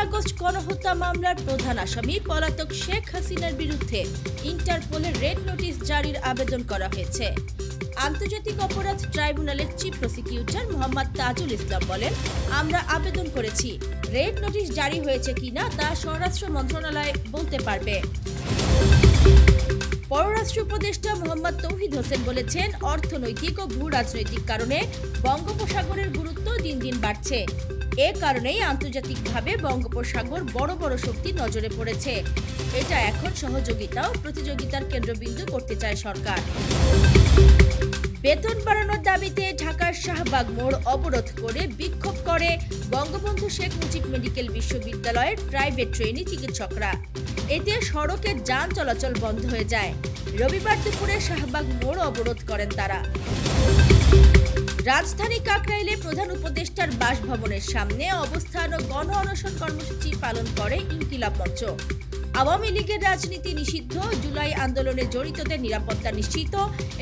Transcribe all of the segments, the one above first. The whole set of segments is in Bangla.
আগস্ট গণহত্যা মামলার প্রধান আসামি পলাতক শেখ হাসিনার বিরুদ্ধে ইন্টারপোলের রেড নোটিশ জারির আবেদন করা হয়েছে। আন্তর্জাতিক অপরাধ ট্রাইব্যুনালের চিফ প্রসিকিউটর মোহাম্মদ তাজুল ইসলাম বলেন, আমরা আবেদন করেছি, রেড নোটিশ জারি হয়েছে কিনা তা স্বরাষ্ট্র মন্ত্রণালয় বলতে পারবে। পররাষ্ট্র উপদেষ্টা মোহাম্মদ তৌহিদ হোসেন বলেছেন, অর্থনৈতিক ও ভূ রাজনৈতিক কারণে বঙ্গোপসাগরের গুরুত্ব দিন দিন বাড়ছে। এ কারণেই আন্তর্জাতিকভাবে বঙ্গোপসাগর বড় বড় শক্তি নজরে পড়েছে। এটা এখন সহযোগিতা ও প্রতিযোগিতার কেন্দ্রবিন্দু করতে চায় সরকার। বেতন বাড়ানোর দাবিতে ঢাকার শাহবাগ মোড় অবরোধ করে বিক্ষোভ করে বঙ্গবন্ধু শেখ মুজিব মেডিকেল বিশ্ববিদ্যালয়ের প্রাইভেট ট্রেনি চিকিৎসকরা। এতে সড়কের যান চলাচল বন্ধ হয়ে যায়। রবিবার দুপুরে শাহবাগ মোড় অবরোধ করেন তারা। রাজধানী কাকরাইলে প্রধান উপদেষ্টার বাসভবনের সামনে অবস্থান ও গণ অনশন কর্মসূচি পালন করে ইনকিলাব মঞ্চ। আওয়ামী লীগের রাজনীতি নিষিদ্ধ, জুলাই আন্দোলনে জড়িতদের নিরাপত্তা নিশ্চিত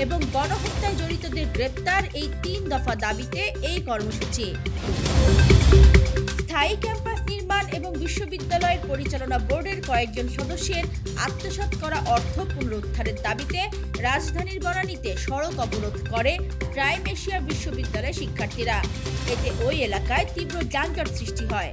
এবং গণহত্যায় জড়িতদের গ্রেপ্তার, এই 3 দফা দাবিতে এই কর্মসূচি। স্থায়ী ক্যাম্পাস নির্মাণ এবং বিশ্ববিদ্যালয়ের পরিচালনা বোর্ডের কয়েকজন সদস্যের আত্মসাৎ করা অর্থ পুনরুদ্ধারের দাবিতে রাজধানীর বনানীতে সড়ক অবরোধ করে প্রাইম এশিয়া বিশ্ববিদ্যালয়ের শিক্ষার্থীরা। এতে ওই এলাকায় তীব্র যানজট সৃষ্টি হয়।